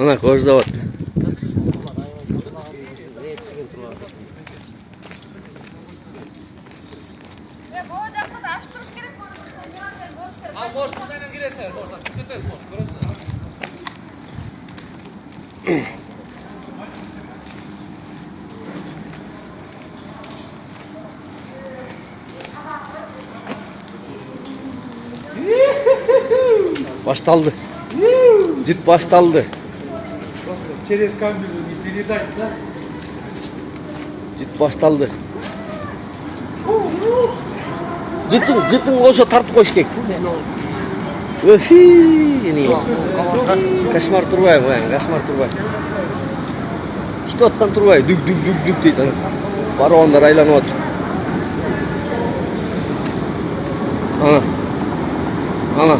Ana Koçdavut. Baştaldı. Cid baştaldı. Через камеру не передать, да? Cid baştaldı. Cidin olsa tartıp koş kek. Öfi, ini. Kaşmar Turbay bu yani, Kaşmar Turbay. İşte ottan Turbay, dük deydi. Bari onlar aylanıp otur. Ana.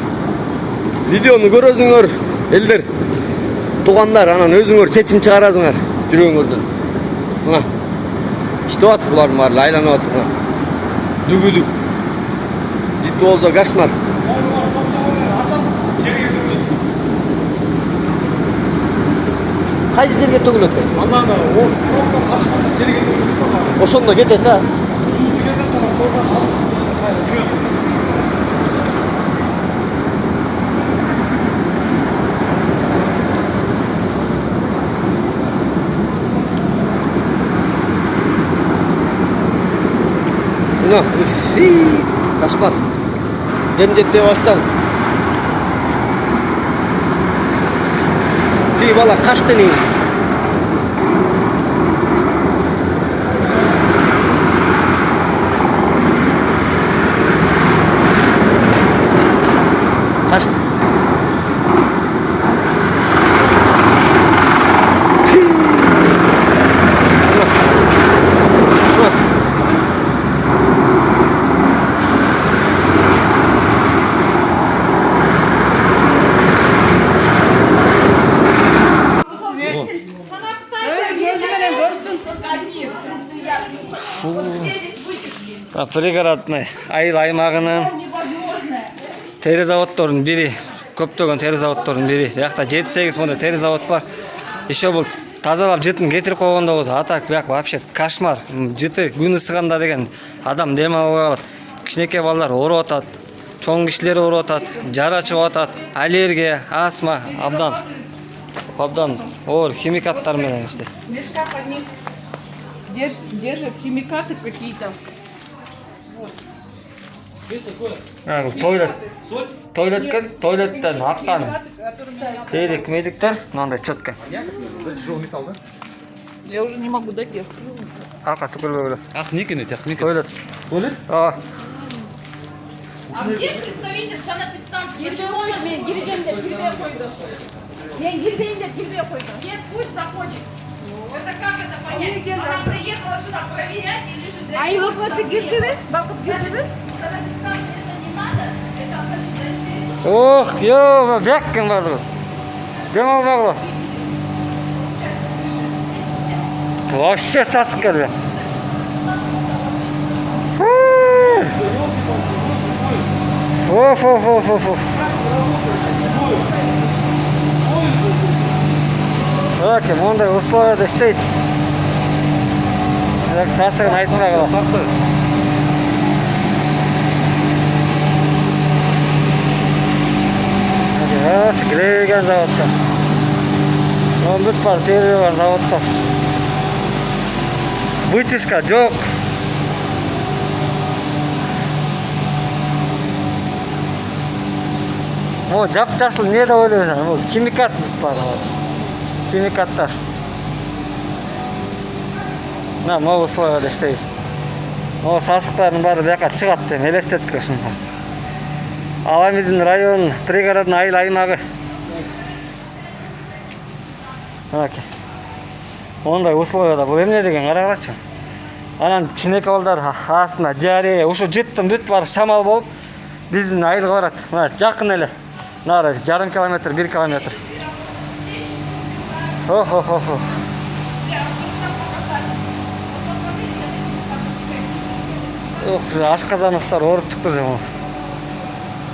Videonu görözüңөр, elder. Туғандар, анан өзүңөр чечим чыгаразыңар жүрөгүңөрдөн. Мына. İşte at булардын баары айланып атат. Дүгүдүк. Жит болсо Кашмар. Кайсы жерге төгүлөт? Ананы о пробканы ачканда жерге төгүлөт. Ошондо кетет да. Суусу кетет анан пробканы Мына, Кашмар. Дем жетпей баштады. Тиги бала качты нең. Качты. Пригородный айыл аймагынын тери заводдорунун бири, көптөгөн тери заводдорунун бири. Биякта 7-8 мындай тери завод бар. Еще бул тазалап жытын кетирип койгондо болсо, а так бияк вообще кошмар. Жыты күн ысыганда деген адам дем албай калат. Кичинекей балдар ооруп атат, чоң кишилер ооруп атат, жара чыгып атат, аллергия, астма, абдан оор химикаттар менен иштейт. Мешка под них держат химикаты какие-то. Тойлеттен аккан эдик медиктер мындай четко. тяжелый металл, да? Я уже не могу дойти. Ака түкүрбөгүлө. Ах, никины, техника. Тойлет. Туалет? А Где представитель санэпидстанции? Men girgende kirveye koydu. Men girgende kirveye koydu. Нет, пусть заходит. Это как это понять? Она приехала сюда проверять или же для Ay чего bakması сюда girdi приехала? mi? Bakıp girdi mi? Санэпидстанции это не надо, это значит заинтересован. ох, ё, бяккин бар. Дем албагыла. Вообще сасык келди. Оф. Бакем, ондай условияда иштейт. Бирок сасыгын айтпай калат. Киреген заводта. Он бүт бар, тери бар заводта. Вытяжка жок. О, жап-жашыл не деп ойлойсуң? Бул химикат бар. Химикаттар. Мына могу условияда иштейбиз. О, сасыктардын баары бияка чыгат деп элестеттик ушунда. Аламидин район пригородный айыл аймагы. Мынакей. Ондай условияда бул эмне деген карагылачы. Анан кичинекей балдар астына диарея, ушу жыттын бүт баары шамал болуп биздин айылга барат. Мына жакын эле. Нары жарым километр, 1 километр. Ох. Ох, ашказандыктар ооруп чыкты жаман.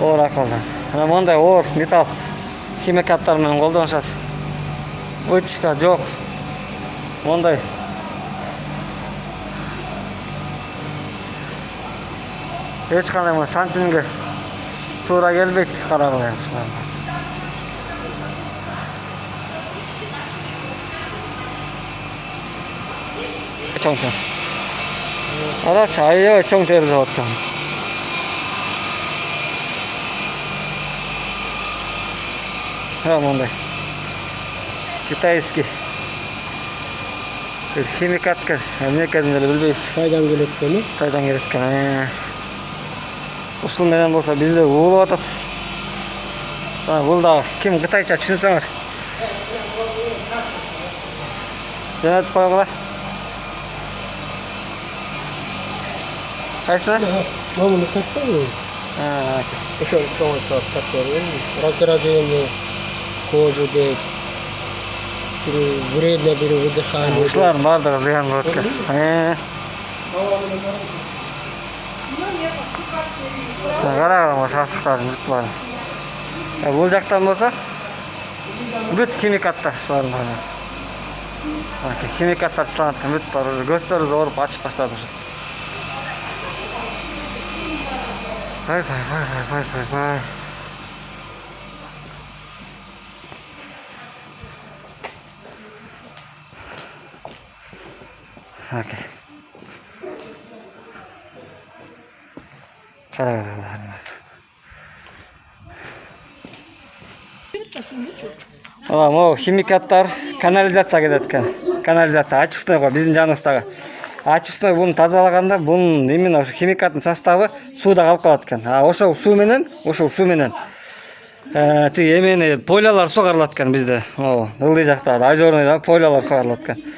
Оор акылдан. Мындай оор металл химикаттар менен колдонушат. Вытяжка жоқ. Ондай. Ешқандай сантимге тура келбейді қарағылайым шыларына. Чоң. Қарашы, аябай чоң тері заводка. Ондай. Китайский. Химикатка, не кезінде білбейсіз. Қайдан келеді? Қайдан келеді? Ушыл менен болса бізде улып атат. Бұл да кім қытайша түсінсеңдер. Жөнелтіп қойғыла. Қайсына? Мамыны тартты ғой. Ошо чоң тартты. Раздражение кожи дейт. Вредно бiri выдыхание. Ушылардың бардығы зиян болады. Қарағылама сасықтарын жұттыларын. Бұл жақтан болса бүт химикаттар шылардың барын. Химикаттар шыланатқан бүт бар. Көстері зорып ашып баштады. Вай. Окей. Қарағылама. Мынау химикаттар канализация кетеді екен. Канализация очистной ғой біздің жаныбыздағы. Очистной бұны тазалағанда бұның именно химикаттың составы суда қалып қалады екен. Ошол су менен тиги эмени пойлалар сугарылат экен бизде. Ылдый жакта озерный пойлалар сугарылат экен.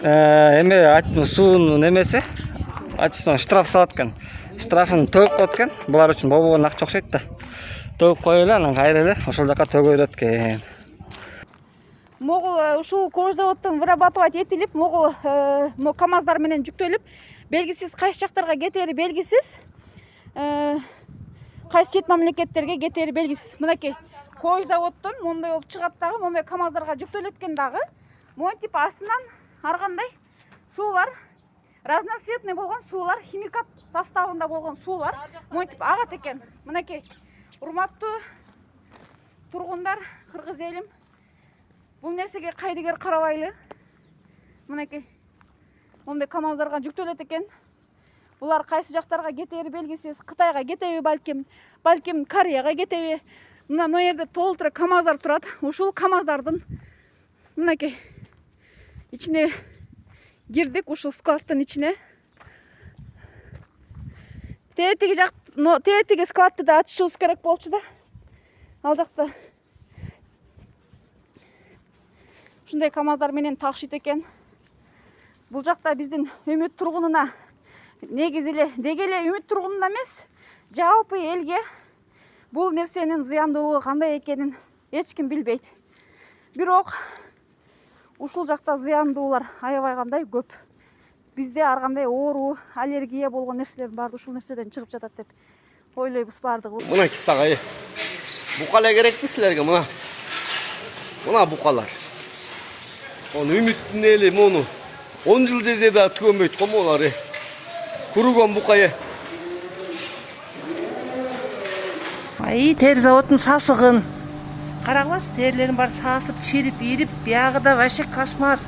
Эме суунун немеси очистной штраф салат экен. Штрафын төгүп коет экен. Булар үчүн болбогон акча окшойт да. Төгүп коюп эле, анан кайра эле ошол жака төгөйрөт экен. Могул ушул кож заводдон вырабатывать этилип, могул КамАЗдар менен жүктөлүп, белгисиз кайсы жактарга кетери белгисиз. Кайсы чет мамлекеттерге кетери белгисиз. Мынакей кож заводдон мондай болуп чыгат дагы, мондай КамАЗдарга жүктөлөт экен дагы. Монтип астынан ар кандай суулар, разноцветный болгон суулар, химикат составында болгон суулар монтип агат экен. Мынакей урматтуу тургундар, кыргыз элим, бул нерсеге кайдыгер карабайлы. Мынакей мондай КамАЗдарга жүктөлөт экен. Булар кайсы жактарга кетери белгисиз. Кытайга кетеби балким Кореяга кетеби. Мына жерде толтура КамАЗдар турат. Ушул КамАЗдардын мынакей ичине кирдик, ушул складтын ичине. Тетиги складты да ачышыбыз керек болчу да. Ал жакта ушундай КамАЗдар менен такшыйт экен. Бул жакта биздин Үмүт тургунуна негизи эле деги эле Үмүт тургунуна эмес, жалпы элге бул нерсенин зыяндуулугу кандай экенин эч ким билбейт. Бирок ушул жакта зыяндуулар аябай кандай көп. Бизде ар кандай оору, аллергия болгон нерселер баары ушул нерседен чыгып жатат деп ойлойбуз баардыгыбыз. Мына кисагай. Букала керекпи силерге мына? Мына букалар. Onu Ümit'in eli onu 10 yıl cezada tükönbeyt komolar. Kurugon bukaya. Ay ter заводтун сасыгын. Карагыласыз, терлерин бар сасып, чирип, ирип, биягы да вообще кошмар.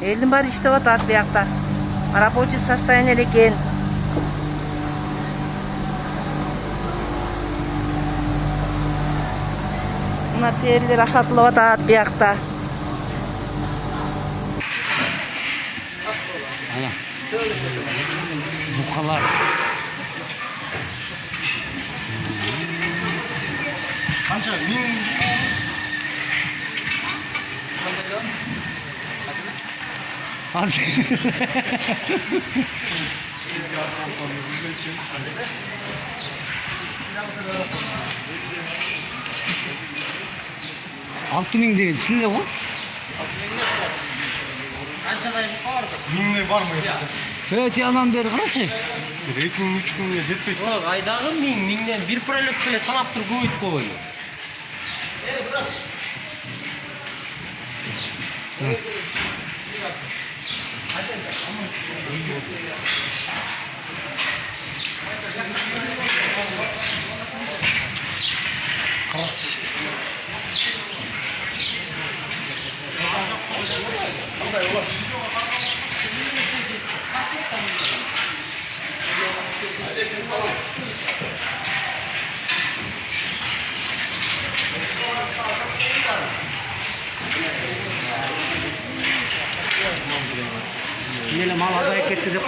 Элдин баары иштеп атат биякта. Рабочий состояние экен. Мына терлер асатылып атат биякта. Букалар. Kança min Altı bin değil, içinde bu. minne var mı? Evet yandan beri kaçı? Reyting 3 günde жетпейт. Айдагы минден бир пролет эле санап туруп көбөйт коюу. Yine mal azayıp etti de bu.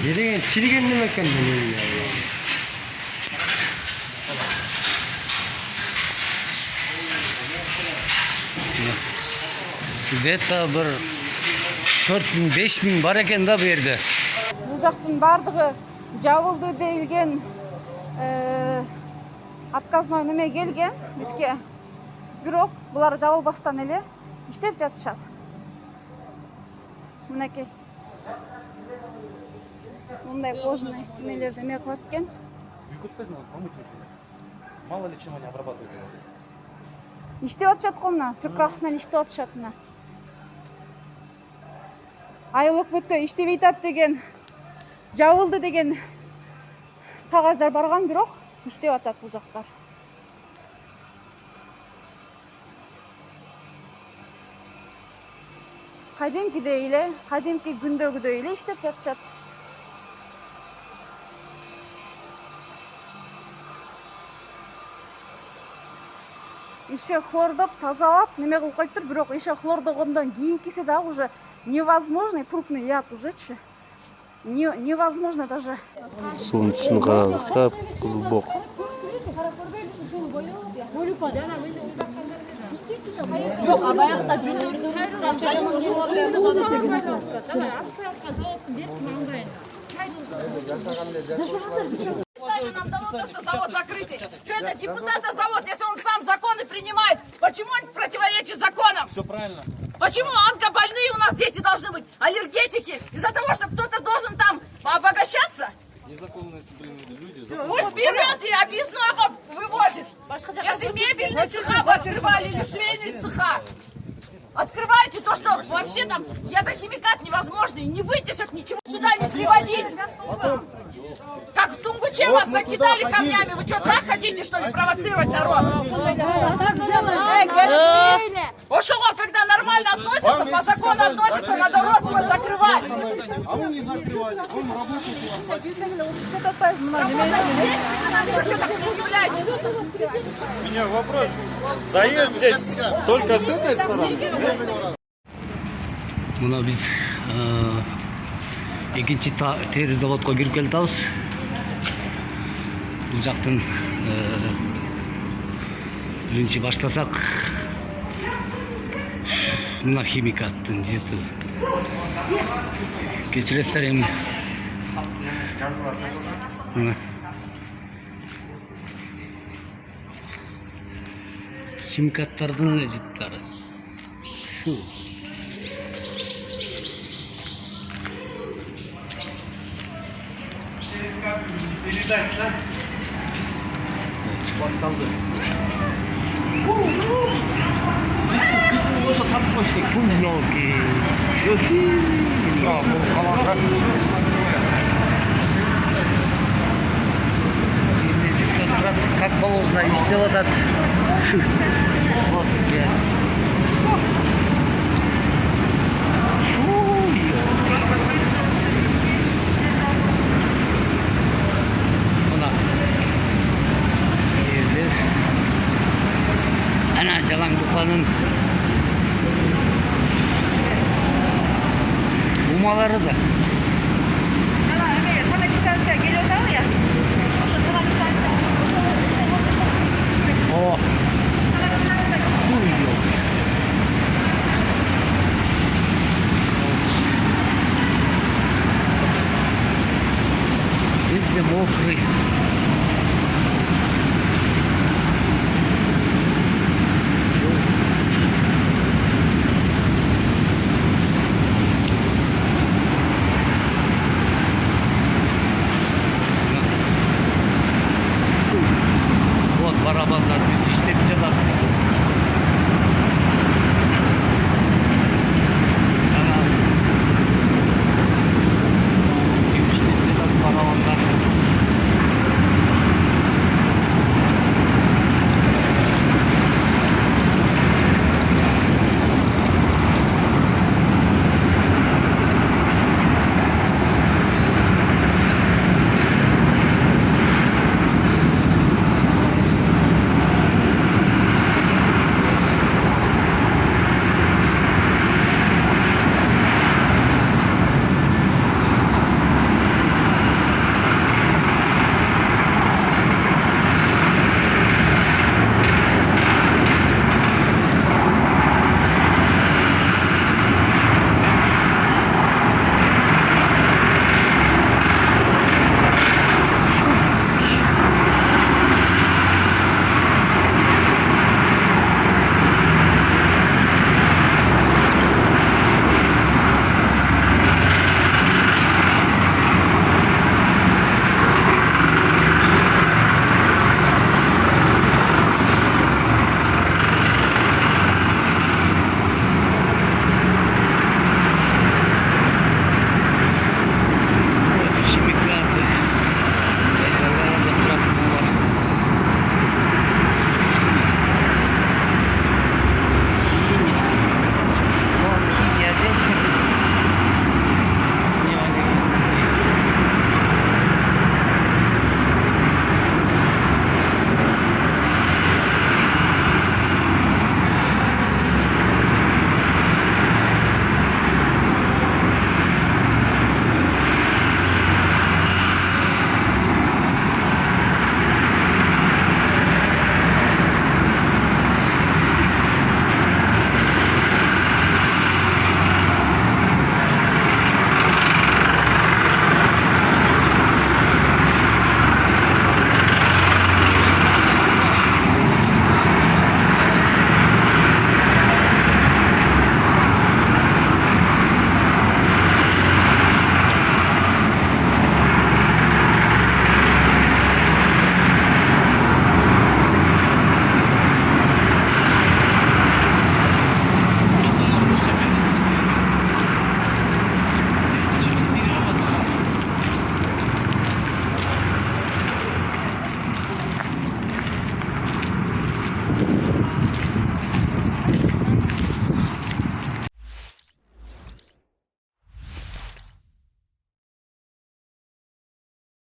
Yediğin çirigen ne mekan deniyor ya. Deta bir 4000 5000 бар екен да bu yerде. Бұл жақтың бардығы жабылды дейілген отказной неме келген бізге. Бирок бұлар жабылбастан эле иштеп жатышат. Мынакей. Мындай кожаный немелерди эме кылат экен. Мало ли чем они обрабатывают. Иштеп атышат го мына, прекрасно иштеп атышат мына. Айыл өкмөттө иштебей атат деген, жабылды деген кагаздар барган, бирок иштеп атат бул жактар. Кадимкидей эле, кадимки күндөгүдөй эле иштеп жатышат. Еще хлордоп, тазалап, неме кылып коюптур, бирок еще хлордогондон кийинкиси дагы уже невозможно, трупный яд уже-чы. Невозможно даже. Суның түсін қап қызыл боқ. Жоқ, а баяқта жүндөрдү Сами нам дадут, что завод закрытый. Что это депутата завод, если он сам законы принимает? Почему он противоречит законам? Все правильно. Почему онкобольные у нас дети должны быть? Аллергетики? Из-за того, что кто-то должен там обогащаться? Незаконные люди. Пусть вперед и объездной вывозит. Если мебельные цеха вы открывали или швейные цеха, открывайте то, что вообще там ядохимикат невозможный, не вытяжек, ничего сюда не приводить. Как в Тунгуче вас закидали камнями, вы что, так хотите, что ли, провоцировать народ? Ошого, когда нормально относятся, по закону относятся, надо рот свой закрывать. А вы не закрывали, он работает. Вы что так не удивляетесь? У меня вопрос. Заезд здесь только с этой стороны? Мына биз экинчи тери заводко кирип келатабыз. Бул жактын биринчи баштасак, мына химикаттын жыты. Кечиресиздер эми. Мына химикаттардын жыттары. Шу. Başlandı. Olsa tatlı hoş değil. Bu yok ki. Bravo. Kalanlar. Şimdi çıktı trafik kakbalozuna işte o da. Вот я. Ana Jalan Bukanın umaları da. Sana distansiya geliyor ya. Sana distansiya. Oh. Везде мокрый. Балдар